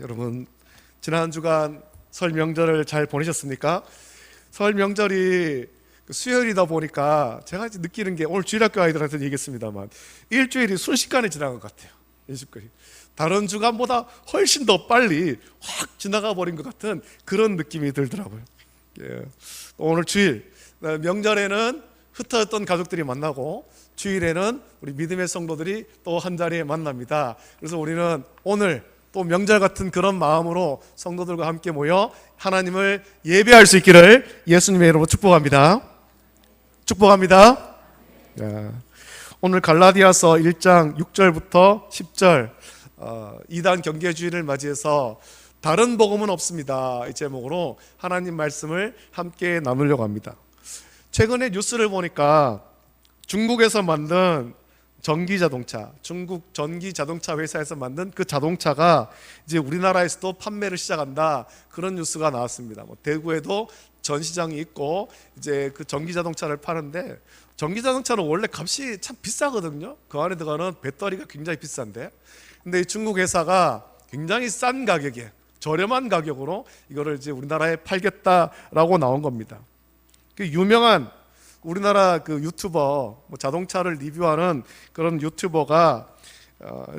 여러분, 지난 주간 설 명절을 잘 보내셨습니까? 설 명절이 수요일이다 보니까 제가 이제 느끼는 게, 오늘 주일학교 아이들한테 얘기했습니다만, 일주일이 순식간에 지나간 것 같아요. 일주일이 다른 주간보다 훨씬 더 빨리 확 지나가 버린 것 같은 그런 느낌이 들더라고요. 오늘 주일 명절에는 흩어졌던 가족들이 만나고, 주일에는 우리 믿음의 성도들이 또 한 자리에 만납니다. 그래서 우리는 오늘 또 명절 같은 그런 마음으로 성도들과 함께 모여 하나님을 예배할 수 있기를 예수님의 이름으로 축복합니다. 축복합니다. 오늘 갈라디아서 1장 6절부터 10절 2단 경계주의를 맞이해서 다른 복음은 없습니다, 이 제목으로 하나님 말씀을 함께 나누려고 합니다. 최근에 뉴스를 보니까 중국에서 만든 전기자동차, 중국 전기자동차 회사에서 만든 그 자동차가 이제 우리나라에서도 판매를 시작한다, 그런 뉴스가 나왔습니다. 대구에도 전시장이 있고 이제 그 전기자동차를 파는데, 전기자동차는 원래 값이 참 비싸거든요. 그 안에 들어가는 배터리가 굉장히 비싼데, 근데 이 중국 회사가 굉장히 싼 가격에, 저렴한 가격으로 이거를 이제 우리나라에 팔겠다라고 나온 겁니다. 그 유명한 우리나라 그 유튜버, 자동차를 리뷰하는 그런 유튜버가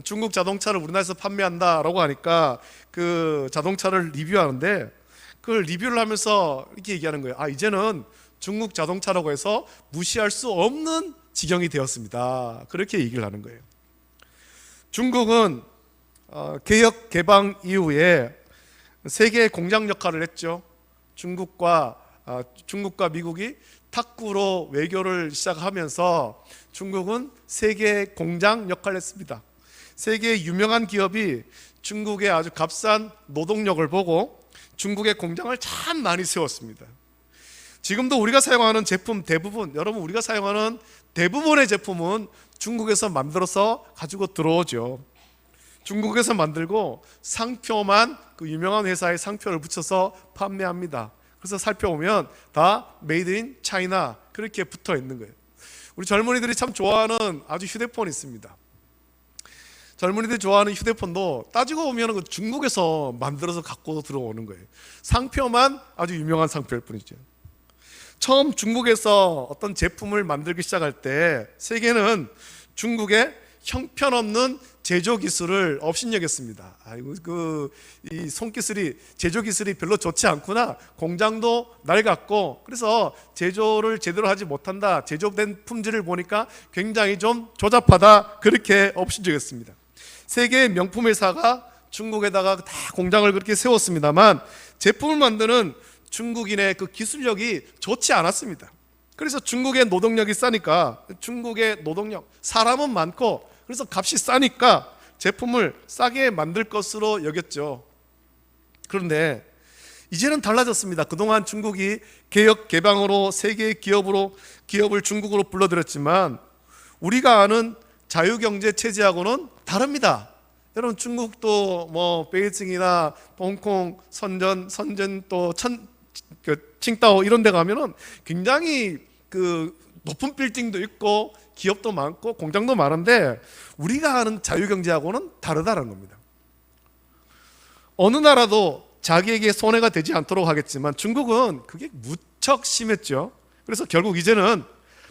중국 자동차를 우리나라에서 판매한다라고 하니까 그 자동차를 리뷰하는데, 그걸 리뷰를 하면서 이렇게 얘기하는 거예요. 이제는 중국 자동차라고 해서 무시할 수 없는 지경이 되었습니다, 그렇게 얘기를 하는 거예요. 중국은 개혁 개방 이후에 세계 공장 역할을 했죠. 중국과 미국이 탁구로 외교를 시작하면서 중국은 세계 공장 역할을 했습니다. 세계의 유명한 기업이 중국의 아주 값싼 노동력을 보고 중국의 공장을 참 많이 세웠습니다. 지금도 우리가 사용하는 제품 대부분, 여러분, 우리가 사용하는 대부분의 제품은 중국에서 만들어서 가지고 들어오죠. 중국에서 만들고 상표만 그 유명한 회사의 상표를 붙여서 판매합니다. 그래서 살펴보면 다 메이드 인 차이나 그렇게 붙어 있는 거예요. 우리 젊은이들이 참 좋아하는 아주 휴대폰이 있습니다. 젊은이들이 좋아하는 휴대폰도 따지고 보면 그 중국에서 만들어서 갖고 들어오는 거예요. 상표만 아주 유명한 상표일 뿐이죠. 처음 중국에서 어떤 제품을 만들기 시작할 때 세계는 중국의 형편없는 제조 기술을 업신여겼습니다. 이 손기술이, 제조 기술이 별로 좋지 않구나, 공장도 낡았고, 그래서 제조를 제대로 하지 못한다, 제조된 품질을 보니까 굉장히 좀 조잡하다, 그렇게 업신여겼습니다. 세계의 명품 회사가 중국에다가 다 공장을 그렇게 세웠습니다만, 제품을 만드는 중국인의 그 기술력이 좋지 않았습니다. 그래서 중국의 노동력이 싸니까, 중국의 노동력, 사람은 많고 그래서 값이 싸니까 제품을 싸게 만들 것으로 여겼죠. 그런데 이제는 달라졌습니다. 그동안 중국이 개혁 개방으로 세계의 기업을 중국으로 불러들였지만, 우리가 아는 자유경제 체제하고는 다릅니다. 여러분, 중국도 베이징이나 홍콩, 선전 또 칭다오 이런 데 가면은 굉장히 그 높은 빌딩도 있고 기업도 많고 공장도 많은데, 우리가 아는 자유경제하고는 다르다는 겁니다. 어느 나라도 자기에게 손해가 되지 않도록 하겠지만 중국은 그게 무척 심했죠. 그래서 결국 이제는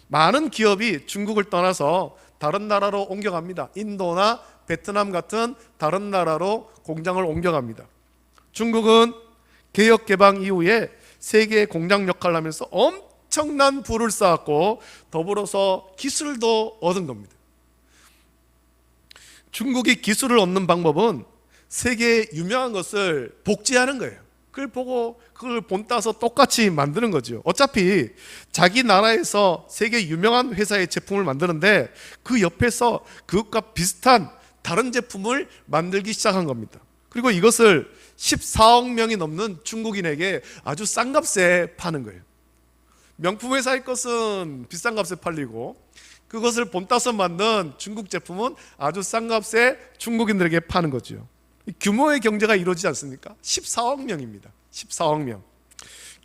많은 기업이 중국을 떠나서 다른 나라로 옮겨갑니다. 인도나 베트남 같은 다른 나라로 공장을 옮겨갑니다. 중국은 개혁 개방 이후에 세계의 공장 역할을 하면서 엄청난 부를 쌓았고 더불어서 기술도 얻은 겁니다. 중국이 기술을 얻는 방법은 세계의 유명한 것을 복제하는 거예요. 그걸 보고 그걸 본따서 똑같이 만드는 거죠. 어차피 자기 나라에서 세계 유명한 회사의 제품을 만드는데 그 옆에서 그것과 비슷한 다른 제품을 만들기 시작한 겁니다. 그리고 이것을 14억 명이 넘는 중국인에게 아주 싼 값에 파는 거예요. 명품 회사의 것은 비싼 값에 팔리고, 그것을 본따서 만든 중국 제품은 아주 싼 값에 중국인들에게 파는 거죠. 규모의 경제가 이루어지지 않습니까? 14억 명입니다. 14억 명.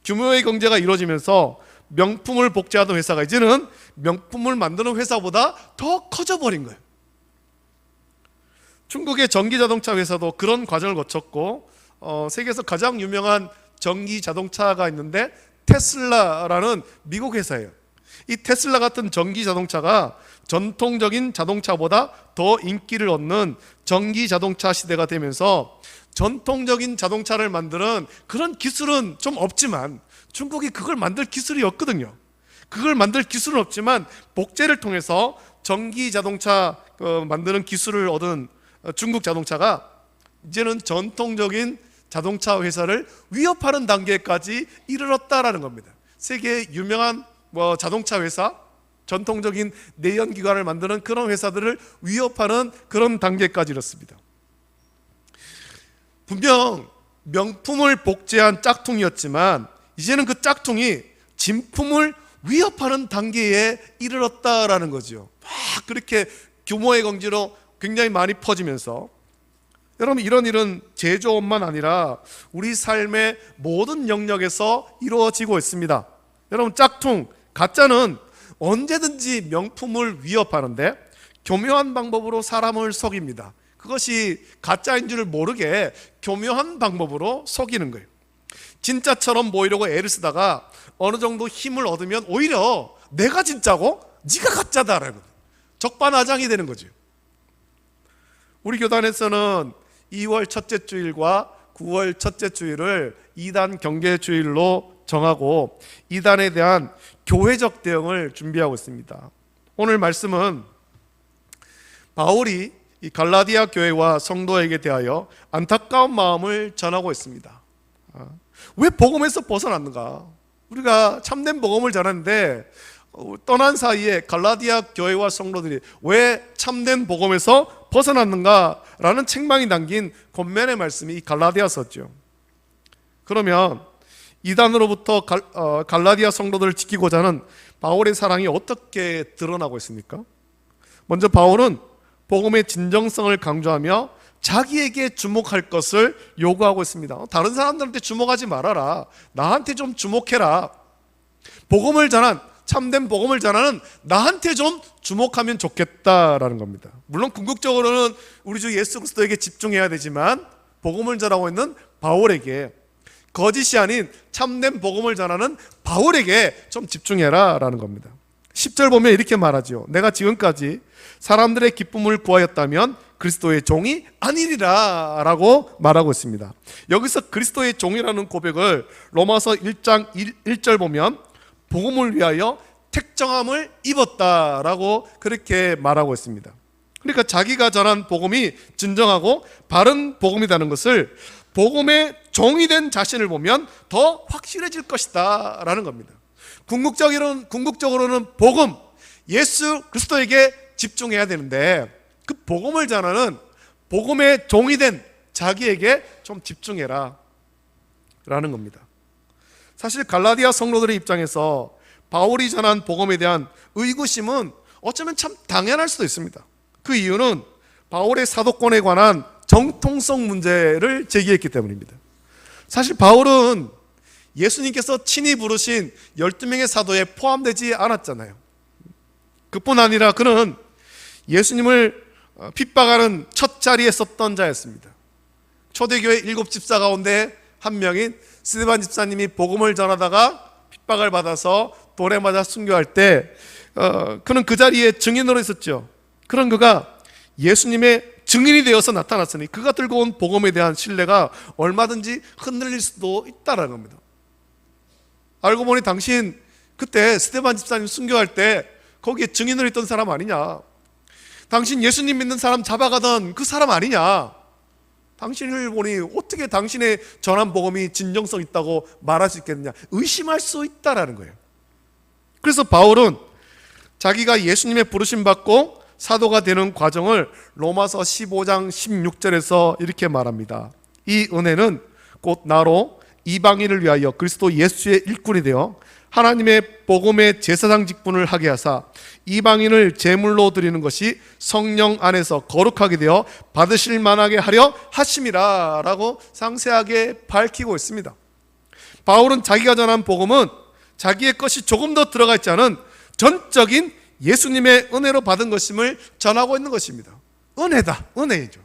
규모의 경제가 이루어지면서 명품을 복제하던 회사가 이제는 명품을 만드는 회사보다 더 커져버린 거예요. 중국의 전기 자동차 회사도 그런 과정을 거쳤고 세계에서 가장 유명한 전기 자동차가 있는데 테슬라라는 미국 회사예요. 이 테슬라 같은 전기 자동차가 전통적인 자동차보다 더 인기를 얻는 전기 자동차 시대가 되면서 전통적인 자동차를 만드는 그런 기술은 좀 없지만 중국이 그걸 만들 기술이 없거든요. 그걸 만들 기술은 없지만 복제를 통해서 전기 자동차 만드는 기술을 얻은 중국 자동차가 이제는 전통적인 자동차 회사를 위협하는 단계까지 이르렀다라는 겁니다. 세계 유명한 자동차 회사, 전통적인 내연기관을 만드는 그런 회사들을 위협하는 그런 단계까지 이르렀습니다. 분명 명품을 복제한 짝퉁이었지만 이제는 그 짝퉁이 진품을 위협하는 단계에 이르렀다라는 거죠. 막 그렇게 규모의 경제로 굉장히 많이 퍼지면서 여러분 이런 일은 제조업만 아니라 우리 삶의 모든 영역에서 이루어지고 있습니다. 여러분 짝퉁, 가짜는 언제든지 명품을 위협하는데 교묘한 방법으로 사람을 속입니다. 그것이 가짜인 줄 모르게 교묘한 방법으로 속이는 거예요. 진짜처럼 보이려고 애를 쓰다가 어느 정도 힘을 얻으면 오히려 내가 진짜고 네가 가짜다라는 거예요. 적반하장이 되는 거죠. 우리 교단에서는 2월 첫째 주일과 9월 첫째 주일을 2단 경계주일로 정하고 2단에 대한 교회적 대응을 준비하고 있습니다. 오늘 말씀은 바울이 이 갈라디아 교회와 성도에게 대하여 안타까운 마음을 전하고 있습니다. 왜 복음에서 벗어났는가? 우리가 참된 복음을 전하는데 떠난 사이에 갈라디아 교회와 성도들이 왜 참된 복음에서 벗어났는가라는 책망이 담긴 권면의 말씀이 갈라디아서죠. 그러면 이단으로부터 갈라디아 성도들을 지키고자 하는 바울의 사랑이 어떻게 드러나고 있습니까? 먼저 바울은 복음의 진정성을 강조하며 자기에게 주목할 것을 요구하고 있습니다. 다른 사람들한테 주목하지 말아라. 나한테 좀 주목해라. 복음을 전한 참된 복음을 전하는 나한테 좀 주목하면 좋겠다라는 겁니다. 물론 궁극적으로는 우리 주 예수 그리스도에게 집중해야 되지만 복음을 전하고 있는 바울에게 거짓이 아닌 참된 복음을 전하는 바울에게 좀 집중해라 라는 겁니다. 10절 보면 이렇게 말하죠. 내가 지금까지 사람들의 기쁨을 구하였다면 그리스도의 종이 아니리라 라고 말하고 있습니다. 여기서 그리스도의 종이라는 고백을 로마서 1장 1절 보면 복음을 위하여 택정함을 입었다라고 그렇게 말하고 있습니다. 그러니까 자기가 전한 복음이 진정하고 바른 복음이라는 것을 복음의 종이 된 자신을 보면 더 확실해질 것이다 라는 겁니다. 궁극적으로는 복음, 예수 그리스도에게 집중해야 되는데 그 복음을 전하는 복음의 종이 된 자기에게 좀 집중해라 라는 겁니다. 사실 갈라디아 성도들의 입장에서 바울이 전한 복음에 대한 의구심은 어쩌면 참 당연할 수도 있습니다. 그 이유는 바울의 사도권에 관한 정통성 문제를 제기했기 때문입니다. 사실 바울은 예수님께서 친히 부르신 12명의 사도에 포함되지 않았잖아요. 그뿐 아니라 그는 예수님을 핍박하는 첫 자리에 섰던 자였습니다. 초대교회 7집사 가운데 한 명인 스데반 집사님이 복음을 전하다가 핍박을 받아서 돌에 맞아 순교할 때 그는 그 자리에 증인으로 있었죠. 그런 그가 예수님의 증인이 되어서 나타났으니 그가 들고 온 복음에 대한 신뢰가 얼마든지 흔들릴 수도 있다는 겁니다. 알고 보니 당신 그때 스데반 집사님 순교할 때 거기에 증인으로 있던 사람 아니냐? 당신 예수님 믿는 사람 잡아가던 그 사람 아니냐? 당신을 보니 어떻게 당신의 전한 복음이 진정성 있다고 말할 수 있겠느냐? 의심할 수 있다라는 거예요. 그래서 바울은 자기가 예수님의 부르심 받고 사도가 되는 과정을 로마서 15장 16절에서 이렇게 말합니다. 이 은혜는 곧 나로 이방인을 위하여 그리스도 예수의 일꾼이 되어 하나님의 복음의 제사장 직분을 하게 하사 이방인을 제물로 드리는 것이 성령 안에서 거룩하게 되어 받으실 만하게 하려 하심이라 라고 상세하게 밝히고 있습니다. 바울은 자기가 전한 복음은 자기의 것이 조금 더 들어가 있지 않은 전적인 예수님의 은혜로 받은 것임을 전하고 있는 것입니다. 은혜다, 은혜이죠.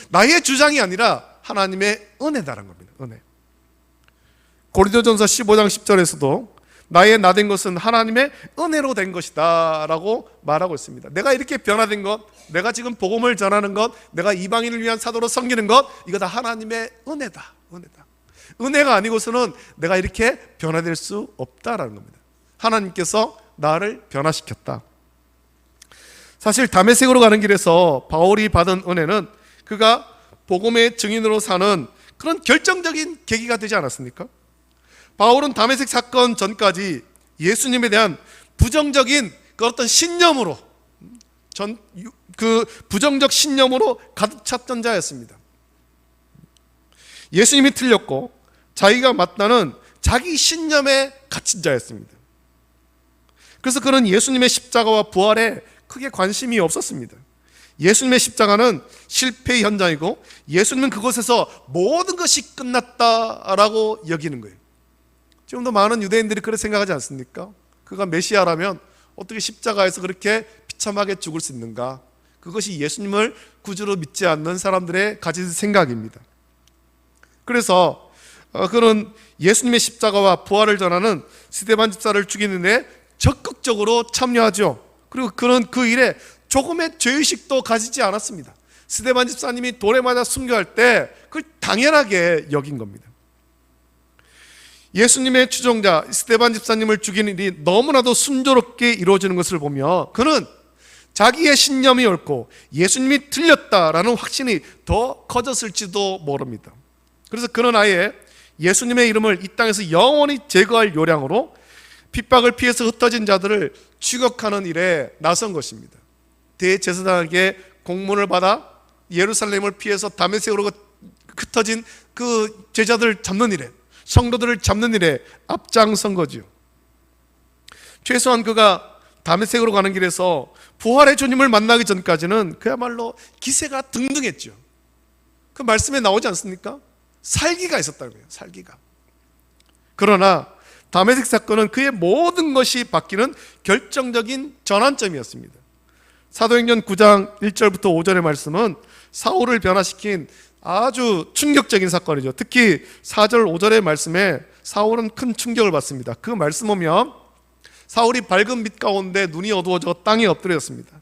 나의 주장이 아니라 하나님의 은혜다라는 겁니다. 은혜. 고린도전서 15장 10절에서도 나의 나된 것은 하나님의 은혜로 된 것이다 라고 말하고 있습니다. 내가 이렇게 변화된 것, 내가 지금 복음을 전하는 것, 내가 이방인을 위한 사도로 섬기는 것, 이거 다 하나님의 은혜다. 은혜다. 은혜가 아니고서는 내가 이렇게 변화될 수 없다라는 겁니다. 하나님께서 나를 변화시켰다. 사실 다메섹으로 가는 길에서 바울이 받은 은혜는 그가 복음의 증인으로 사는 그런 결정적인 계기가 되지 않았습니까? 바울은 다메섹 사건 전까지 예수님에 대한 부정적인 그 어떤 신념으로 그 부정적 신념으로 가득 찼던 자였습니다. 예수님이 틀렸고 자기가 맞다는 자기 신념에 갇힌 자였습니다. 그래서 그는 예수님의 십자가와 부활에 크게 관심이 없었습니다. 예수님의 십자가는 실패의 현장이고 예수님은 그곳에서 모든 것이 끝났다라고 여기는 거예요. 지금도 많은 유대인들이 그렇게 생각하지 않습니까? 그가 메시아라면 어떻게 십자가에서 그렇게 비참하게 죽을 수 있는가? 그것이 예수님을 구주로 믿지 않는 사람들의 가진 생각입니다. 그래서 그는 예수님의 십자가와 부활을 전하는 스데반 집사를 죽이는 데 적극적으로 참여하죠. 그리고 그는 그 일에 조금의 죄의식도 가지지 않았습니다. 스데반 집사님이 돌에 맞아 순교할 때 그걸 당연하게 여긴 겁니다. 예수님의 추종자 스데반 집사님을 죽이는 일이 너무나도 순조롭게 이루어지는 것을 보며 그는 자기의 신념이 옳고 예수님이 틀렸다라는 확신이 더 커졌을지도 모릅니다. 그래서 그는 아예 예수님의 이름을 이 땅에서 영원히 제거할 요량으로 핍박을 피해서 흩어진 자들을 추격하는 일에 나선 것입니다. 대제사장에게 공문을 받아 예루살렘을 피해서 다메섹으로 흩어진 그 제자들을 잡는 일에, 성도들을 잡는 일에 앞장선 거죠. 최소한 그가 다메섹으로 가는 길에서 부활의 주님을 만나기 전까지는 그야말로 기세가 등등했죠. 그 말씀에 나오지 않습니까? 살기가 있었다는 거예요. 살기가. 그러나 다메섹 사건은 그의 모든 것이 바뀌는 결정적인 전환점이었습니다. 사도행전 9장 1절부터 5절의 말씀은 사울을 변화시킨 아주 충격적인 사건이죠. 특히 4절 5절의 말씀에 사울은 큰 충격을 받습니다. 그 말씀 보면 사울이 밝은 빛 가운데 눈이 어두워져 땅에 엎드렸습니다.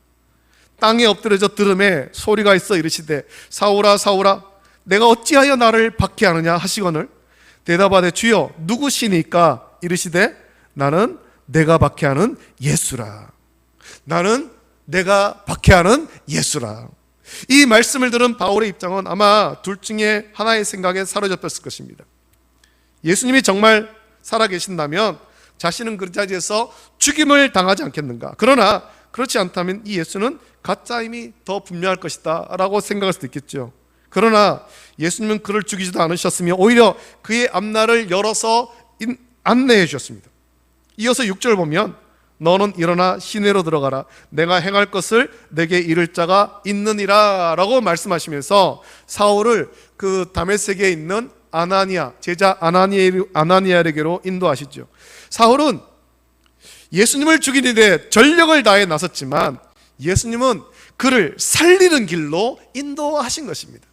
땅에 엎드려져 들음에 소리가 있어 이르시되 사울아 사울아 내가 어찌하여 나를 박해하느냐 하시거늘 대답하되 주여 누구시니까 이르시되 나는 내가 박해하는 예수라. 나는 내가 박해하는 예수라. 이 말씀을 들은 바울의 입장은 아마 둘 중에 하나의 생각에 사로잡혔을 것입니다. 예수님이 정말 살아계신다면 자신은 그 자리에서 죽임을 당하지 않겠는가. 그러나 그렇지 않다면 이 예수는 가짜임이 더 분명할 것이다 라고 생각할 수도 있겠죠. 그러나 예수님은 그를 죽이지도 않으셨으며 오히려 그의 앞날을 열어서 안내해 주셨습니다. 이어서 6절 보면 너는 일어나 시내로 들어가라 내가 행할 것을 내게 이를 자가 있느니라 라고 말씀하시면서 사울을 그 다메섹에 있는 아나니아 제자 아나니아에게로 인도하시죠. 사울은 예수님을 죽이는 데 전력을 다해 나섰지만 예수님은 그를 살리는 길로 인도하신 것입니다.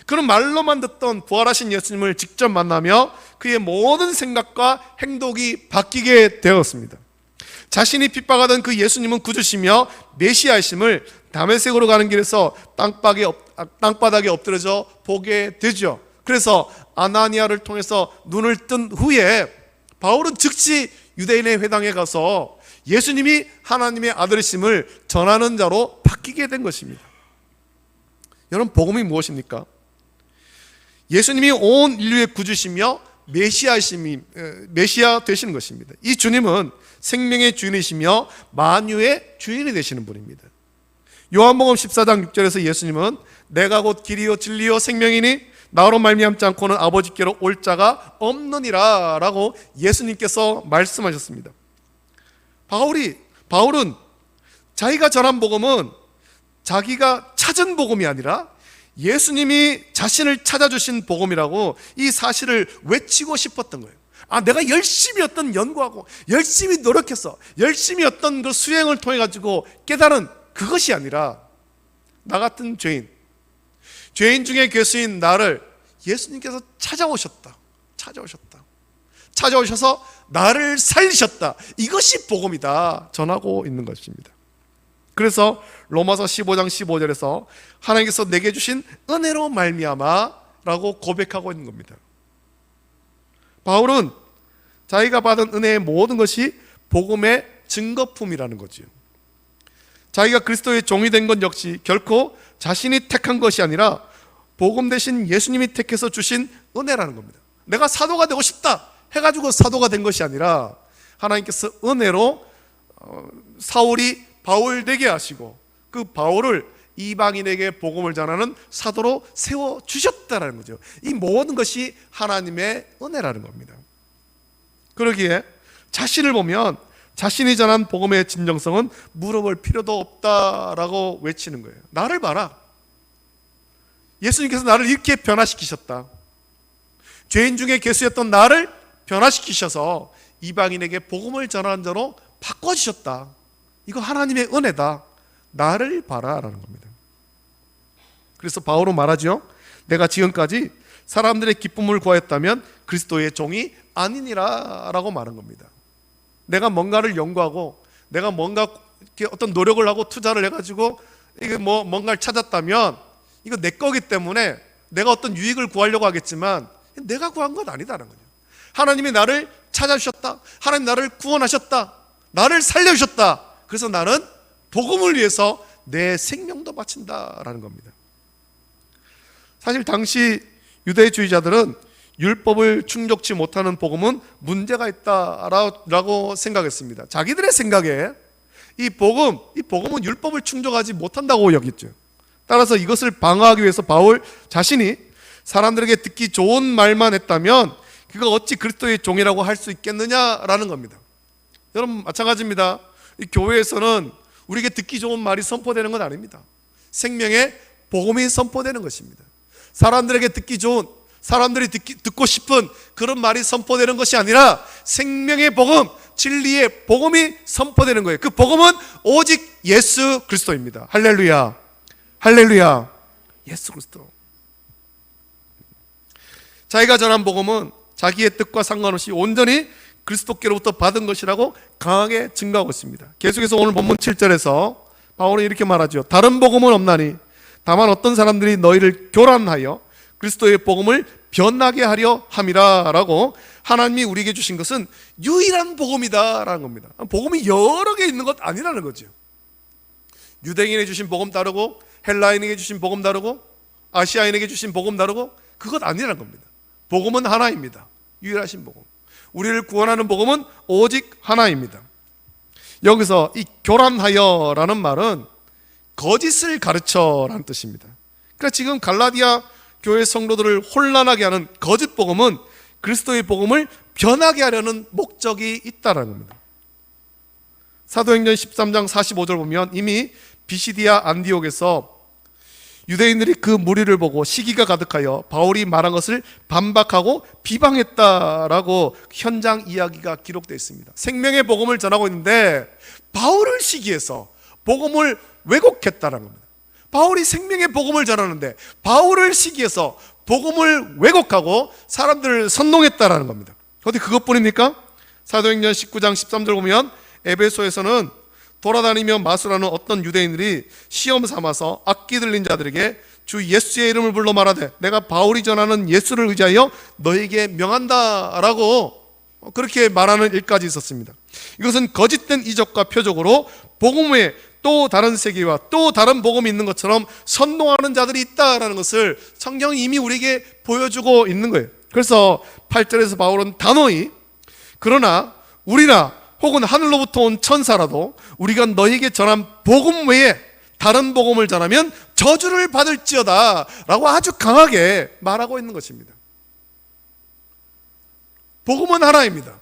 그는 말로만 듣던 부활하신 예수님을 직접 만나며 그의 모든 생각과 행동이 바뀌게 되었습니다. 자신이 핍박하던 그 예수님은 구주시며 메시아이심을 다메섹으로 가는 길에서 땅바닥에 엎드려져 보게 되죠. 그래서 아나니아를 통해서 눈을 뜬 후에 바울은 즉시 유대인의 회당에 가서 예수님이 하나님의 아들이심을 전하는 자로 바뀌게 된 것입니다. 여러분, 복음이 무엇입니까? 예수님이 온 인류의 구주시며 메시아 되시는 것입니다. 이 주님은 생명의 주인이시며 만유의 주인이 되시는 분입니다. 요한복음 14장 6절에서 예수님은 내가 곧 길이요 진리요 생명이니 나로 말미암지 않고는 아버지께로 올 자가 없느니라 라고 예수님께서 말씀하셨습니다. 바울은 자기가 전한 복음은 자기가 찾은 복음이 아니라 예수님이 자신을 찾아주신 복음이라고 이 사실을 외치고 싶었던 거예요. 내가 열심히 어떤 연구하고 열심히 노력해서 열심히 어떤 그 수행을 통해 가지고 깨달은 그것이 아니라 나 같은 죄인, 죄인 중에 괴수인 나를 예수님께서 찾아오셔서 나를 살리셨다. 이것이 복음이다 전하고 있는 것입니다. 그래서 로마서 15장 15절에서 하나님께서 내게 주신 은혜로 말미암아 라고 고백하고 있는 겁니다. 바울은 자기가 받은 은혜의 모든 것이 복음의 증거품이라는 거지요. 자기가 그리스도의 종이 된 건 역시 결코 자신이 택한 것이 아니라 복음 대신 예수님이 택해서 주신 은혜라는 겁니다. 내가 사도가 되고 싶다 해가지고 사도가 된 것이 아니라 하나님께서 은혜로 사울이 바울 되게 하시고 그 바울을 이방인에게 복음을 전하는 사도로 세워주셨다는 거죠. 이 모든 것이 하나님의 은혜라는 겁니다. 그러기에 자신을 보면 자신이 전한 복음의 진정성은 물어볼 필요도 없다라고 외치는 거예요. 나를 봐라. 예수님께서 나를 이렇게 변화시키셨다. 죄인 중에 괴수였던 나를 변화시키셔서 이방인에게 복음을 전하는 자로 바꿔주셨다. 이거 하나님의 은혜다. 나를 봐라라는 겁니다. 그래서 바울은 말하죠. 내가 지금까지 사람들의 기쁨을 구하였다면 그리스도의 종이 아니니라 라고 말한 겁니다. 내가 뭔가를 연구하고 내가 뭔가 어떤 노력을 하고 투자를 해가지고 이게 뭔가를 찾았다면 이거 내 거기 때문에 내가 어떤 유익을 구하려고 하겠지만 내가 구한 건 아니다라는 거죠. 하나님이 나를 찾아주셨다. 하나님 나를 구원하셨다. 나를 살려주셨다. 그래서 나는 복음을 위해서 내 생명도 바친다라는 겁니다. 사실 당시 유대주의자들은 율법을 충족치 못하는 복음은 문제가 있다라고 생각했습니다. 자기들의 생각에 이 복음은 율법을 충족하지 못한다고 여겼죠. 따라서 이것을 방어하기 위해서 바울 자신이 사람들에게 듣기 좋은 말만 했다면 그가 어찌 그리스도의 종이라고 할 수 있겠느냐라는 겁니다. 여러분 마찬가지입니다. 이 교회에서는 우리에게 듣기 좋은 말이 선포되는 건 아닙니다. 생명의 복음이 선포되는 것입니다. 사람들에게 듣기 좋은, 사람들이 듣고 싶은 그런 말이 선포되는 것이 아니라 생명의 복음, 진리의 복음이 선포되는 거예요. 그 복음은 오직 예수 그리스도입니다. 할렐루야, 할렐루야. 예수 그리스도. 자기가 전한 복음은 자기의 뜻과 상관없이 온전히 그리스도께로부터 받은 것이라고 강하게 증거하고 있습니다. 계속해서 오늘 본문 7절에서 바울은 이렇게 말하죠. 다른 복음은 없나니 다만 어떤 사람들이 너희를 교란하여 그리스도의 복음을 변하게 하려 함이라 라고 하나님이 우리에게 주신 것은 유일한 복음이다 라는 겁니다. 복음이 여러 개 있는 것 아니라는 거죠. 유대인에게 주신 복음 다르고 헬라인에게 주신 복음 다르고 아시아인에게 주신 복음 다르고 그것 아니라는 겁니다. 복음은 하나입니다. 유일하신 복음. 우리를 구원하는 복음은 오직 하나입니다. 여기서 이 교란하여 라는 말은 거짓을 가르쳐 라는 뜻입니다. 그러니까 지금 갈라디아 교회 성도들을 혼란하게 하는 거짓 복음은 그리스도의 복음을 변하게 하려는 목적이 있다는 겁니다. 사도행전 13장 45절 보면 이미 비시디아 안디옥에서 유대인들이 그 무리를 보고 시기가 가득하여 바울이 말한 것을 반박하고 비방했다라고 현장 이야기가 기록되어 있습니다. 생명의 복음을 전하고 있는데 바울을 시기해서 복음을 왜곡했다는 겁니다. 바울이 생명의 복음을 전하는데 바울을 시기해서 복음을 왜곡하고 사람들을 선동했다라는 겁니다. 어디 그것뿐입니까? 사도행전 19장 13절 보면 에베소에서는 돌아다니며 마술하는 어떤 유대인들이 시험 삼아서 악기 들린 자들에게 주 예수의 이름을 불러 말하되 내가 바울이 전하는 예수를 의지하여 너에게 명한다라고 그렇게 말하는 일까지 있었습니다. 이것은 거짓된 이적과 표적으로 복음 외에 또 다른 세계와 또 다른 복음이 있는 것처럼 선동하는 자들이 있다라는 것을 성경이 이미 우리에게 보여주고 있는 거예요. 그래서 8절에서 바울은 단호히 그러나 우리나 혹은 하늘로부터 온 천사라도 우리가 너희에게 전한 복음 외에 다른 복음을 전하면 저주를 받을지어다 라고 아주 강하게 말하고 있는 것입니다. 복음은 하나입니다.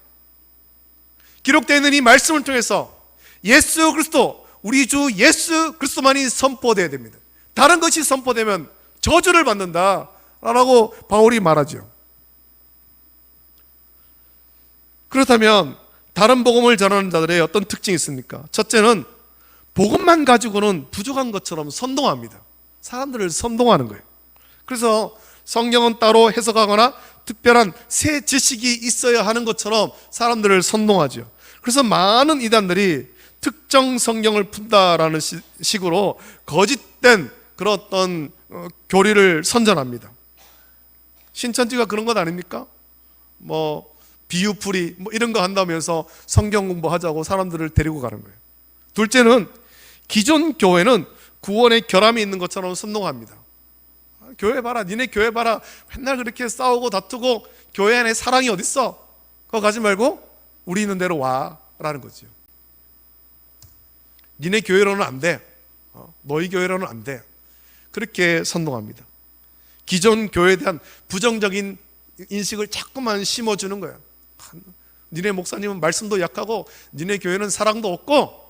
기록되어 있는 이 말씀을 통해서 예수 그리스도, 우리 주 예수 그리스도만이 선포되어야 됩니다. 다른 것이 선포되면 저주를 받는다 라고 바울이 말하죠. 그렇다면 다른 복음을 전하는 자들의 어떤 특징이 있습니까? 첫째는 복음만 가지고는 부족한 것처럼 선동합니다. 사람들을 선동하는 거예요. 그래서 성경은 따로 해석하거나 특별한 새 지식이 있어야 하는 것처럼 사람들을 선동하죠. 그래서 많은 이단들이 특정 성경을 푼다라는 식으로 거짓된 그런 어떤 교리를 선전합니다. 신천지가 그런 것 아닙니까? 뭐 비유풀이 뭐 이런 거 한다면서 성경 공부하자고 사람들을 데리고 가는 거예요. 둘째는 기존 교회는 구원의 결함이 있는 것처럼 선동합니다. 교회 봐라, 니네 교회 봐라, 맨날 그렇게 싸우고 다투고 교회 안에 사랑이 어딨어? 그거 가지 말고 우리 있는 대로 와 라는 거죠. 니네 교회로는 안 돼, 너희 교회로는 안 돼, 그렇게 선동합니다. 기존 교회에 대한 부정적인 인식을 자꾸만 심어주는 거예요. 니네 목사님은 말씀도 약하고 니네 교회는 사랑도 없고,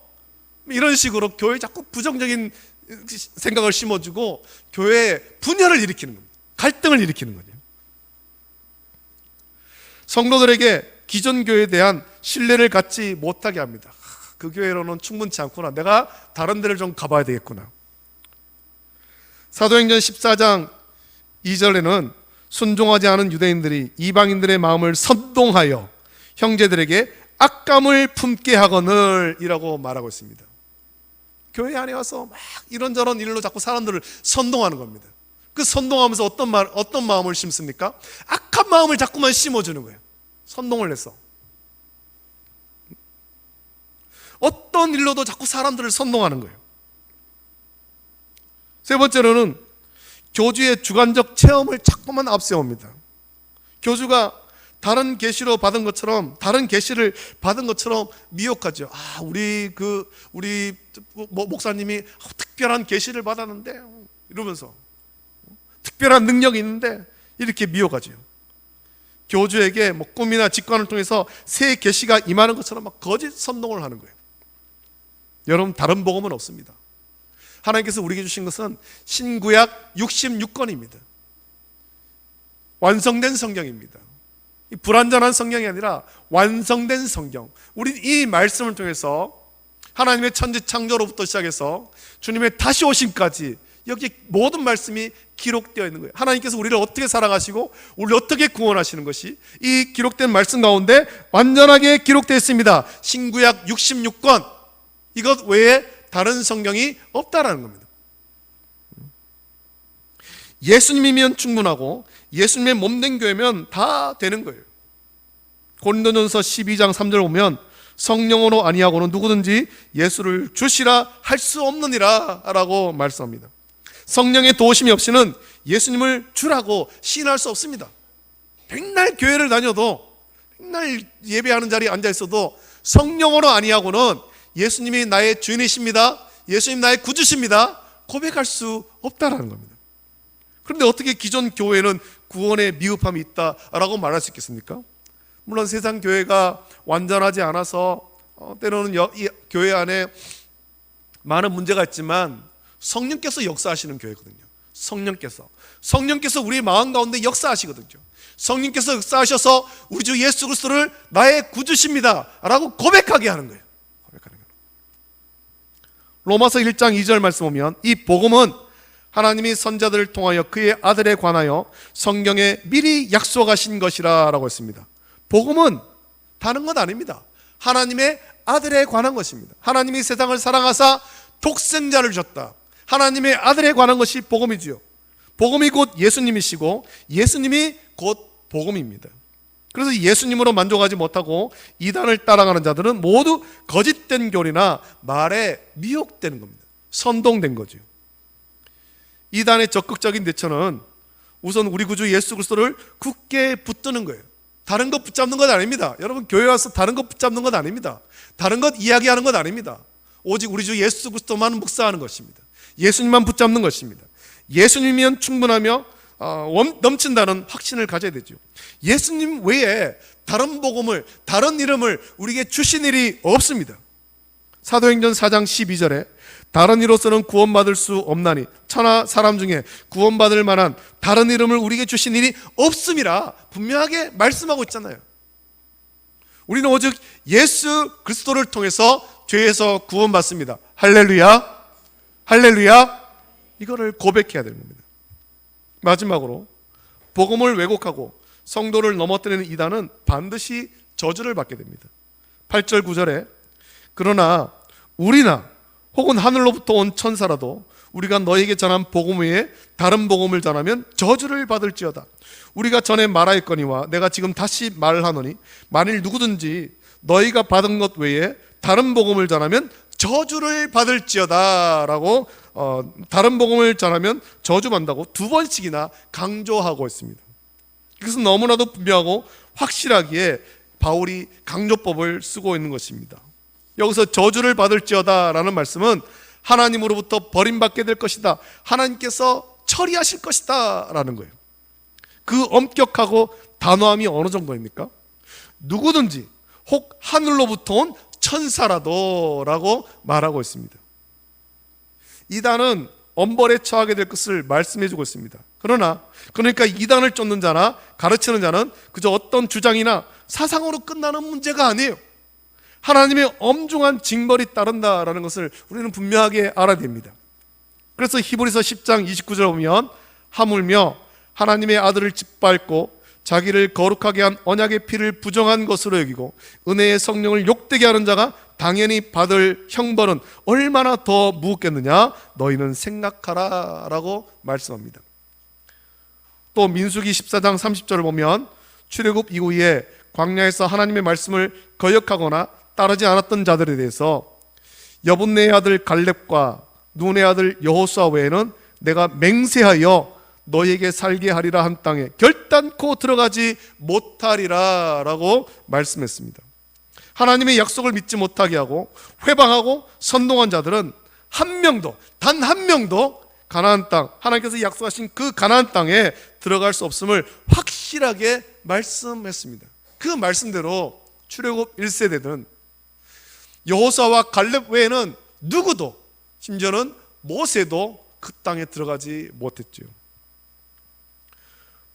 이런 식으로 교회에 자꾸 부정적인 생각을 심어주고 교회에 분열을 일으키는 겁니다. 갈등을 일으키는 거죠. 성도들에게 기존 교회에 대한 신뢰를 갖지 못하게 합니다. 그 교회로는 충분치 않구나, 내가 다른 데를 좀 가봐야 되겠구나. 사도행전 14장 2절에는 순종하지 않은 유대인들이 이방인들의 마음을 선동하여 형제들에게 악감을 품게 하거늘 이라고 말하고 있습니다. 교회 안에 와서 막 이런저런 일로 자꾸 사람들을 선동하는 겁니다. 그 선동하면서 어떤 마음을 심습니까? 악한 마음을 자꾸만 심어주는 거예요. 선동을 해서 어떤 일로도 자꾸 사람들을 선동하는 거예요. 세 번째로는 교주의 주관적 체험을 자꾸만 앞세웁니다. 교주가 다른 계시로 받은 것처럼, 다른 계시를 받은 것처럼 미혹하죠. 우리 목사님이 특별한 계시를 받았는데 이러면서 특별한 능력이 있는데 이렇게 미혹하죠. 교주에게 꿈이나 직관을 통해서 새 계시가 임하는 것처럼 막 거짓 선동을 하는 거예요. 여러분, 다른 복음은 없습니다. 하나님께서 우리에게 주신 것은 신구약 66권입니다. 완성된 성경입니다. 불완전한 성경이 아니라 완성된 성경. 우리 이 말씀을 통해서 하나님의 천지 창조로부터 시작해서 주님의 다시 오심까지 여기 모든 말씀이 기록되어 있는 거예요. 하나님께서 우리를 어떻게 사랑하시고 우리를 어떻게 구원하시는 것이 이 기록된 말씀 가운데 완전하게 기록되어 있습니다. 신구약 66권, 이것 외에 다른 성경이 없다라는 겁니다. 예수님이면 충분하고 예수님의 몸된 교회면 다 되는 거예요. 고린도전서 12장 3절 보면 성령으로 아니하고는 누구든지 예수를 주시라 할 수 없느니라 라고 말씀합니다. 성령의 도우심이 없이는 예수님을 주라고 시인할 수 없습니다. 맨날 교회를 다녀도, 맨날 예배하는 자리에 앉아 있어도 성령으로 아니하고는 예수님이 나의 주인이십니다, 예수님 나의 구주십니다 고백할 수 없다라는 겁니다. 그런데 어떻게 기존 교회는 구원에 미흡함이 있다라고 말할 수 있겠습니까? 물론 세상 교회가 완전하지 않아서 때로는 이 교회 안에 많은 문제가 있지만 성령께서 역사하시는 교회거든요. 성령께서 우리 마음 가운데 역사하시거든요. 성령께서 역사하셔서 우리 주 예수 그리스도를 나의 구주십니다 라고 고백하게 하는 거예요. 로마서 1장 2절 말씀 보면 이 복음은 하나님이 선자들을 통하여 그의 아들에 관하여 성경에 미리 약속하신 것이라 라고 했습니다. 복음은 다른 것 아닙니다. 하나님의 아들에 관한 것입니다. 하나님이 세상을 사랑하사 독생자를 주셨다. 하나님의 아들에 관한 것이 복음이지요. 복음이 곧 예수님이시고 예수님이 곧 복음입니다. 그래서 예수님으로 만족하지 못하고 이단을 따라가는 자들은 모두 거짓된 교리나 말에 미혹되는 겁니다. 선동된 거죠. 이단의 적극적인 대처는 우선 우리 구주 예수 그리스도를 굳게 붙드는 거예요. 다른 것 붙잡는 것 아닙니다. 여러분, 교회 와서 다른 것 붙잡는 것 아닙니다. 다른 것 이야기하는 것 아닙니다. 오직 우리 주 예수 그리스도만 묵상하는 것입니다. 예수님만 붙잡는 것입니다. 예수님이면 충분하며 넘친다는 확신을 가져야 되죠. 예수님 외에 다른 복음을, 다른 이름을 우리에게 주신 일이 없습니다. 사도행전 4장 12절에 다른 이로서는 구원받을 수 없나니 천하 사람 중에 구원받을 만한 다른 이름을 우리에게 주신 일이 없음이라 분명하게 말씀하고 있잖아요. 우리는 오직 예수 그리스도를 통해서 죄에서 구원받습니다. 할렐루야, 할렐루야. 이거를 고백해야 되는 겁니다. 마지막으로 복음을 왜곡하고 성도를 넘어뜨리는 이단은 반드시 저주를 받게 됩니다. 8절 9절에 그러나 우리나 혹은 하늘로부터 온 천사라도 우리가 너에게 전한 복음 외에 다른 복음을 전하면 저주를 받을지어다. 우리가 전에 말하였거니와 내가 지금 다시 말하노니 만일 누구든지 너희가 받은 것 외에 다른 복음을 전하면 저주를 받을지어다 라고 다른 복음을 전하면 저주받는다고 두 번씩이나 강조하고 있습니다. 이것은 너무나도 분명하고 확실하기에 바울이 강조법을 쓰고 있는 것입니다. 여기서 저주를 받을지어다 라는 말씀은 하나님으로부터 버림받게 될 것이다, 하나님께서 처리하실 것이다 라는 거예요. 그 엄격하고 단호함이 어느 정도입니까? 누구든지 혹 하늘로부터 온 천사라도 라고 말하고 있습니다. 이단은 엄벌에 처하게 될 것을 말씀해 주고 있습니다. 그러니까 이단을 쫓는 자나 가르치는 자는 그저 어떤 주장이나 사상으로 끝나는 문제가 아니에요. 하나님의 엄중한 징벌이 따른다라는 것을 우리는 분명하게 알아야 됩니다. 그래서 히브리서 10장 29절 보면 하물며 하나님의 아들을 짓밟고 자기를 거룩하게 한 언약의 피를 부정한 것으로 여기고 은혜의 성령을 욕되게 하는 자가 당연히 받을 형벌은 얼마나 더 무겁겠느냐 너희는 생각하라 라고 말씀합니다. 또 민수기 14장 30절을 보면 출애굽 이후에 광야에서 하나님의 말씀을 거역하거나 따르지 않았던 자들에 대해서 여분네의 아들 갈렙과 눈의 아들 여호수아 외에는 내가 맹세하여 너희에게 살게 하리라 한 땅에 결단코 들어가지 못하리라 라고 말씀했습니다. 하나님의 약속을 믿지 못하게 하고 회방하고 선동한 자들은 단 한 명도 가나안 땅, 하나님께서 약속하신 그 가나안 땅에 들어갈 수 없음을 확실하게 말씀했습니다. 그 말씀대로 출애굽 1세대는 여호수아와 갈렙 외에는 누구도, 심지어는 모세도 그 땅에 들어가지 못했죠.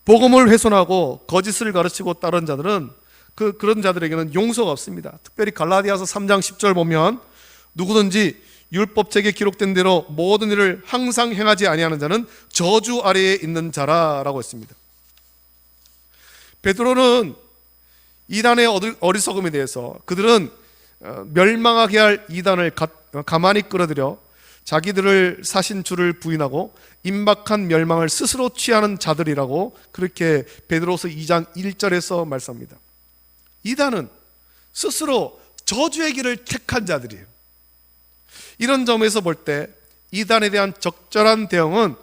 복음을 훼손하고 거짓을 가르치고 따른 자들은 그런 자들에게는 용서가 없습니다. 특별히 갈라디아서 3장 10절 보면 누구든지 율법책에 기록된 대로 모든 일을 항상 행하지 아니하는 자는 저주 아래에 있는 자라라고 했습니다. 베드로는 이단의 어리석음에 대해서 그들은 멸망하게 할 이단을 가만히 끌어들여 자기들을 사신 주를 부인하고 임박한 멸망을 스스로 취하는 자들이라고 그렇게 베드로서 2장 1절에서 말씀합니다. 이단은 스스로 저주의 길을 택한 자들이에요. 이런 점에서 볼 때 이단에 대한 적절한 대응은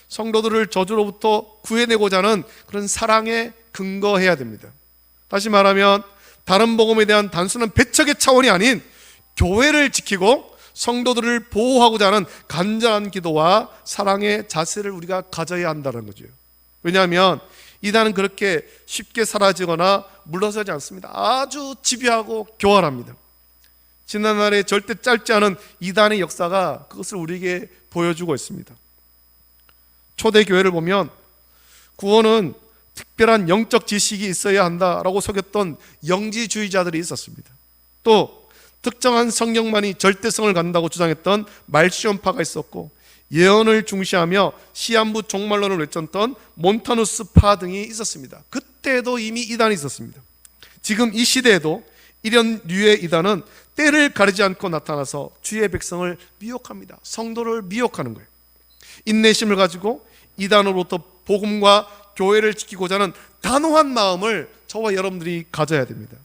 성도들을 저주로부터 구해내고자 하는 그런 사랑에 근거해야 됩니다. 다시 말하면 다른 복음에 대한 단순한 배척의 차원이 아닌 교회를 지키고 성도들을 보호하고자 하는 간절한 기도와 사랑의 자세를 우리가 가져야 한다는 거죠. 왜냐하면 이단은 그렇게 쉽게 사라지거나 물러서지 않습니다. 아주 집요하고 교활합니다. 지난날에 절대 짧지 않은 이단의 역사가 그것을 우리에게 보여주고 있습니다. 초대교회를 보면 구원은 특별한 영적 지식이 있어야 한다라고 속였던 영지주의자들이 있었습니다. 또 특정한 성경만이 절대성을 갖는다고 주장했던 말시온파가 있었고, 예언을 중시하며 시한부 종말론을 외쳤던 몬타누스파 등이 있었습니다. 그때도 이미 이단이 있었습니다. 지금 이 시대에도 이런 류의 이단은 때를 가리지 않고 나타나서 주의 백성을 미혹합니다. 성도를 미혹하는 거예요. 인내심을 가지고 이단으로부터 복음과 교회를 지키고자 하는 단호한 마음을 저와 여러분들이 가져야 됩니다.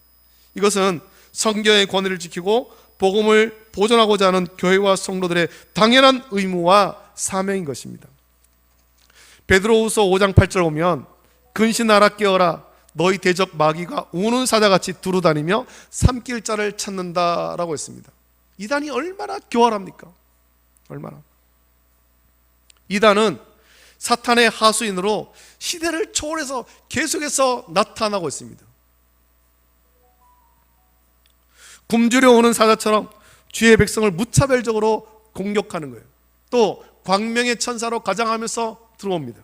이것은 성경의 권위를 지키고 복음을 보존하고자 하는 교회와 성도들의 당연한 의무와 사명인 것입니다. 베드로후서 5장 8절 보면 근신하라 깨어라 너희 대적 마귀가 우는 사자같이 두루다니며 삼킬 자를 찾는다라고 했습니다. 이단이 얼마나 교활합니까? 얼마나. 이단은 사탄의 하수인으로 시대를 초월해서 계속해서 나타나고 있습니다. 굶주려 오는 사자처럼 주의 백성을 무차별적으로 공격하는 거예요. 또 광명의 천사로 가장하면서 들어옵니다.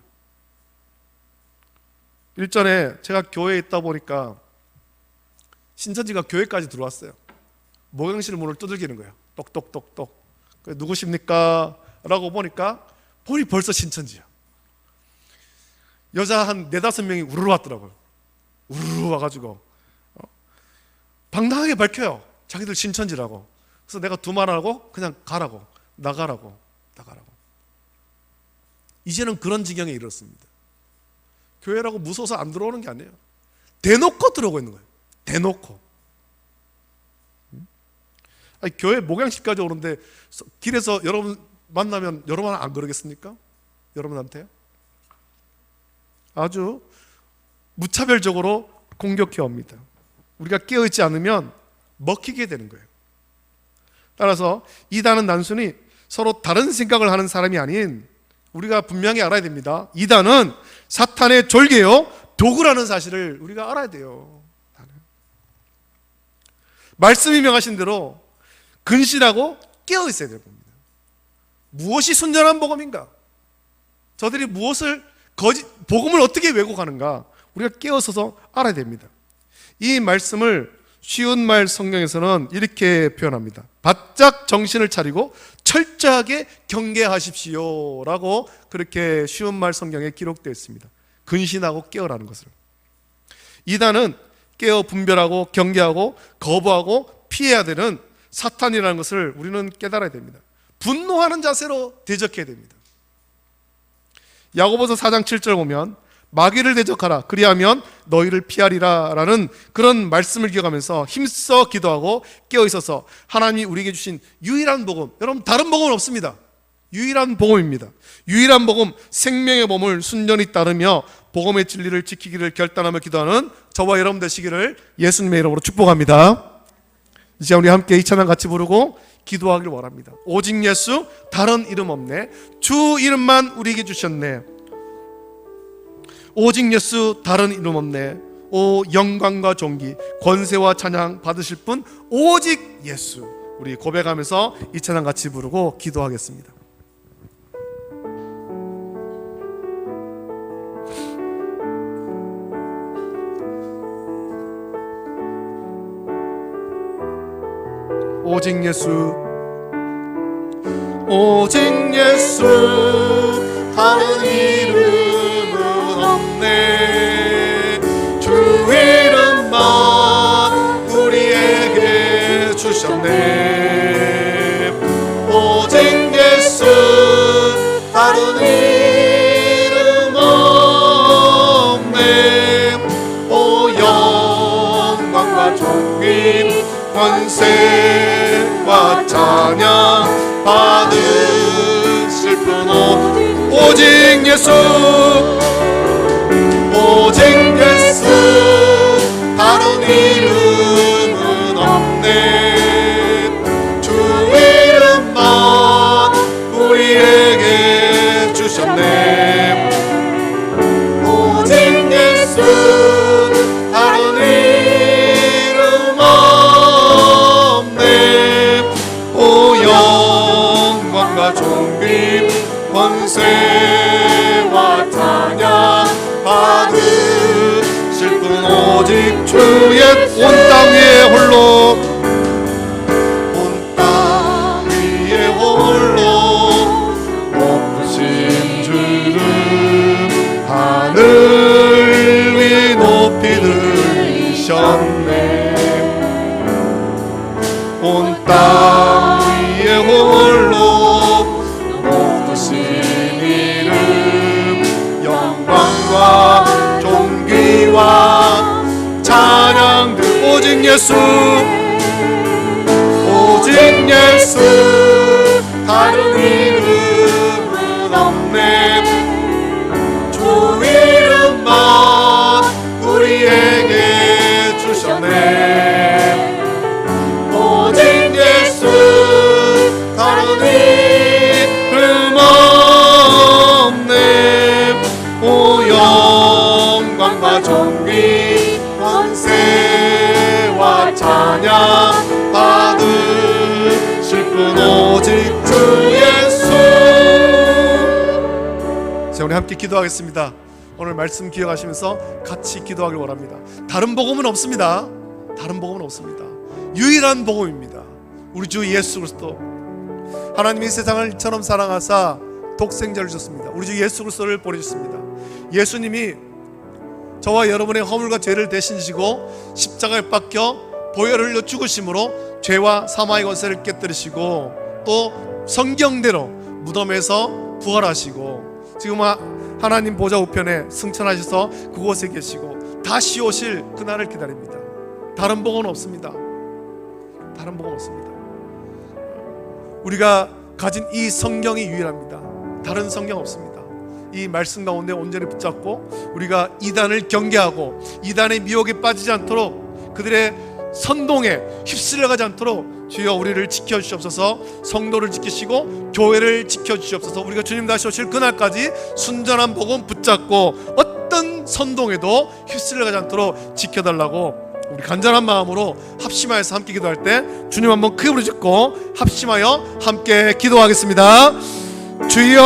일전에 제가 교회에 있다 보니까 신천지가 교회까지 들어왔어요. 목양실 문을 두들기는 거예요. 똑똑똑똑. 누구십니까? 라고 보니까 벌써 신천지야. 여자 한 4-5명이 우르르 왔더라고요. 우르르 와가지고 당당하게 밝혀요. 자기들 신천지라고. 그래서 내가 두말하고 그냥 가라고, 나가라고. 이제는 그런 지경에 이르렀습니다. 교회라고 무서워서 안 들어오는 게 아니에요. 대놓고 들어오고 있는 거예요. 대놓고. 아니, 교회 목양식까지 오는데 길에서 여러분 만나면 여러분 안 그러겠습니까? 여러분한테 아주 무차별적으로 공격해 옵니다. 우리가 깨어있지 않으면 먹히게 되는 거예요. 따라서 이단은 단순히 서로 다른 생각을 하는 사람이 아닌, 우리가 분명히 알아야 됩니다. 이단은 사탄의 졸개요 도구라는 사실을 우리가 알아야 돼요. 말씀이 명하신 대로 근신하고 깨어 있어야 될 겁니다. 무엇이 순전한 복음인가? 저들이 무엇을 복음을 어떻게 왜곡하는가? 우리가 깨어서서 알아야 됩니다. 이 말씀을 쉬운 말 성경에서는 이렇게 표현합니다. 바짝 정신을 차리고 철저하게 경계하십시오 라고 그렇게 쉬운 말 성경에 기록되어 있습니다. 근신하고 깨어라는 것을. 이단은 깨어 분별하고 경계하고 거부하고 피해야 되는 사탄이라는 것을 우리는 깨달아야 됩니다. 분노하는 자세로 대적해야 됩니다. 야고보서 4장 7절 보면 마귀를 대적하라 그리하면 너희를 피하리라 라는 그런 말씀을 기억하면서 힘써 기도하고 깨어있어서 하나님이 우리에게 주신 유일한 복음, 여러분 다른 복음은 없습니다. 유일한 복음입니다. 유일한 복음, 생명의 복음을 순전히 따르며 복음의 진리를 지키기를 결단하며 기도하는 저와 여러분 되시기를 예수님의 이름으로 축복합니다. 이제 우리 함께 이 찬양 같이 부르고 기도하기를 원합니다. 오직 예수 다른 이름 없네, 주 이름만 우리에게 주셨네. 오직 예수 다른 이름 없네. 오 영광과 존귀 권세와 찬양 받으실 분 오직 예수. 우리 고백하면서 이 찬양 같이 부르고 기도하겠습니다. 오직 예수, 오직 예수 다른 이름은 없네. 주 이름만 우리에게 주셨네. 오직 예수 다른 이름 없네. 오 영광과 존귀 권세와 찬양 받으실 분 오직 예수, 오직 예수 다른 이름은 없네. 주 이름만 우리에게 주셨네. 오직 예수 다른 이름 없네. 오 영광과 존귀 권세와 찬양 받으실 분 오직 주의 온 땅 위에 홀로, 온 땅 위에 홀로 높으신 주를 하늘 위 높이 들리셨네. 온 땅 위에 홀로 높으신 이름 영광과 존귀와 찬양들 오직 예수, 오직 예수 다른 이름은 없네. 주 이름만 우리에게 주셨네. 오직 예수 다른 이름 없네. 오 영광과 존귀 권세와 찬양 받으실 분 오직 주 예수. 자, 우리 함께 기도하겠습니다. 오늘 말씀 기억하시면서 같이 기도하길 원합니다. 다른 복음은 없습니다. 다른 복음은 없습니다. 유일한 복음입니다. 우리 주 예수 그리스도. 하나님이 세상을 이처럼 사랑하사 독생자를 주셨습니다. 우리 주 예수 그리스도를 보내주셨습니다. 예수님이 저와 여러분의 허물과 죄를 대신 지고 십자가에 박혀 보혈을 흘려 죽으심으로 죄와 사망의 권세를 깨뜨리시고 또 성경대로 무덤에서 부활하시고 지금 하나님 보좌 우편에 승천하셔서 그곳에 계시고 다시 오실 그날을 기다립니다. 다른 복은 없습니다. 다른 복은 없습니다. 우리가 가진 이 성경이 유일합니다. 다른 성경 없습니다. 이 말씀 가운데 온전히 붙잡고 우리가 이단을 경계하고 이단의 미혹에 빠지지 않도록 그들의 선동에 휩쓸려가지 않도록 주여 우리를 지켜주시옵소서. 성도를 지키시고 교회를 지켜주시옵소서. 우리가 주님 다시 오실 그날까지 순전한 복음 붙잡고 어떤 선동에도 휩쓸려가지 않도록 지켜달라고 우리 간절한 마음으로 합심하여서 함께 기도할 때 주님 한번 크게 부르짖고 합심하여 함께 기도하겠습니다. 주여,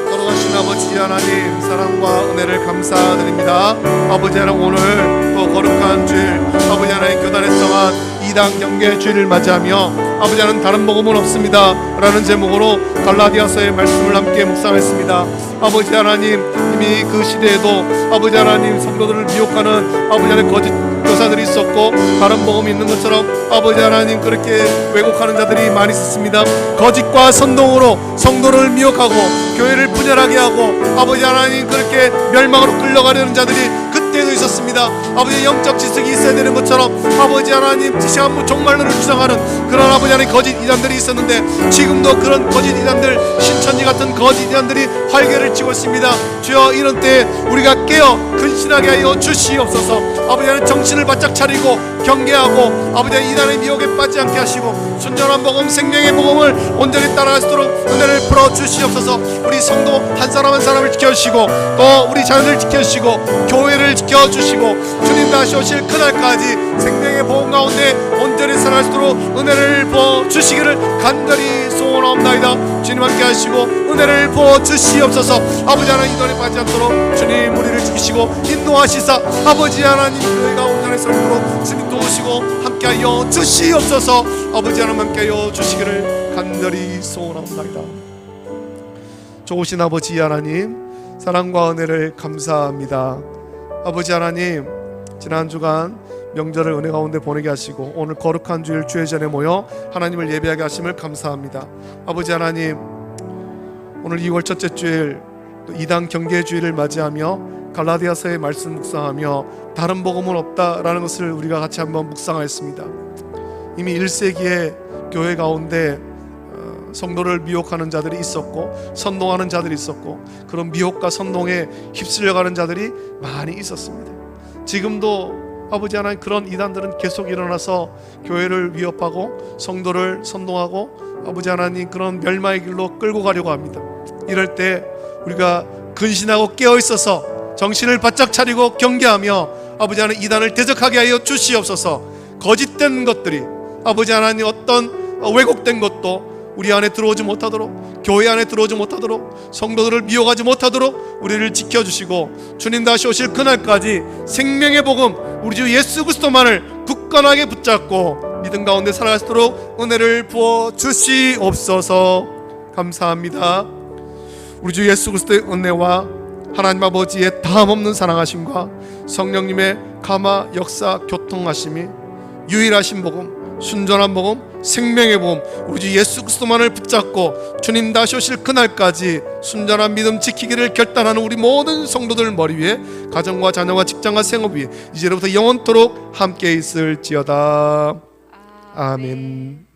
걸어가신 아버지 하나님 사랑과 은혜를 감사드립니다. 아버지 하나님 오늘 또 거룩한 주일 아버지 하나님 교단에 성한 이단 경계 주일을 맞이하며 아버지 하나님 다른 복음은 없습니다 라는 제목으로 갈라디아서의 말씀을 함께 묵상했습니다. 아버지 하나님 이미 그 시대에도 아버지 하나님 성도들을 미혹하는 아버지 하나님 거짓 교사들이 있었고 다른 복음이 있는 것처럼 아버지 하나님 그렇게 왜곡하는 자들이 많이 있었습니다. 거짓과 선동으로 성도를 미혹하고 교회를 분열하게 하고 아버지 하나님 그렇게 멸망으로 끌려가려는 자들이 그때도 있었습니다. 아버지 영적 지식이 있어야 되는 것처럼 아버지 하나님 지시한부 종말론을 주장하는 그런 아버지 하나님 거짓 이단들이 있었는데 지금도 그런 거짓 이단들 신천지 같은 거짓 이단들이 활개를 치고 있습니다. 주여 이런 때에 우리가 깨어 근신하게 하여 주시옵소서. 아버지 하나님 정신을 바짝 차리고 경계하고 아버지 하나님 이단의 미혹에 빠지지 않게 하시고 순전한 복음 생명의 복음을 온전히 따라갈 수 있도록 은혜를 풀어 주시옵소서. 우리 성도 한 사람 한 사람을 지켜주시고 또 우리 자녀를 지켜주시고 교회를 지켜주시고 주님 다시 오실 그날까지 생명의 복음 가운데 온전히 살아갈 수 있도록 은혜를 부어 주시기를 간절히 소원하옵나이다. 주님 함께 하시고 은혜를 부어 주시옵소서. 아버지 하나님 이단에 빠지지 않도록 주님 우리를 지키시고 인도하시사 아버지 하나님 교회가 온전히 살도록 주님 도우시고 함께하여 주시옵소서. 아버지 하나님 함께하여 주시기를 간절히 소원하옵나이다. 좋으신 아버지 하나님 사랑과 은혜를 감사합니다. 아버지 하나님 지난 주간 명절을 은혜 가운데 보내게 하시고 오늘 거룩한 주일 주의 전에 모여 하나님을 예배하게 하심을 감사합니다. 아버지 하나님 오늘 2월 첫째 주일 또 이단 경계 주일을 맞이하며 갈라디아서의 말씀 묵상하며 다른 복음은 없다라는 것을 우리가 같이 한번 묵상하였습니다. 이미 1세기에 교회 가운데 성도를 미혹하는 자들이 있었고 선동하는 자들이 있었고 그런 미혹과 선동에 휩쓸려가는 자들이 많이 있었습니다. 지금도 아버지 하나님 그런 이단들은 계속 일어나서 교회를 위협하고 성도를 선동하고 아버지 하나님 그런 멸망의 길로 끌고 가려고 합니다. 이럴 때 우리가 근신하고 깨어있어서 정신을 바짝 차리고 경계하며 아버지 하나님 이단을 대적하게 하여 주시옵소서. 거짓된 것들이 아버지 하나님 어떤 왜곡된 것도 우리 안에 들어오지 못하도록 교회 안에 들어오지 못하도록 성도들을 미혹하지 못하도록 우리를 지켜주시고 주님 다시 오실 그날까지 생명의 복음 우리 주 예수 그리스도만을 굳건하게 붙잡고 믿음 가운데 살아갈 수 있도록 은혜를 부어 주시옵소서. 감사합니다. 우리 주 예수 그리스도의 은혜와 하나님 아버지의 다함없는 사랑하심과 성령님의 감화 역사 교통하심이 유일하신 복음 순전한 복음 생명의 복음 우리 주 예수 그리스도만을 붙잡고 주님 다시 오실 그날까지 순전한 믿음 지키기를 결단하는 우리 모든 성도들 머리 위에 가정과 자녀와 직장과 생업 위에 이제로부터 영원토록 함께 있을지어다. 아멘.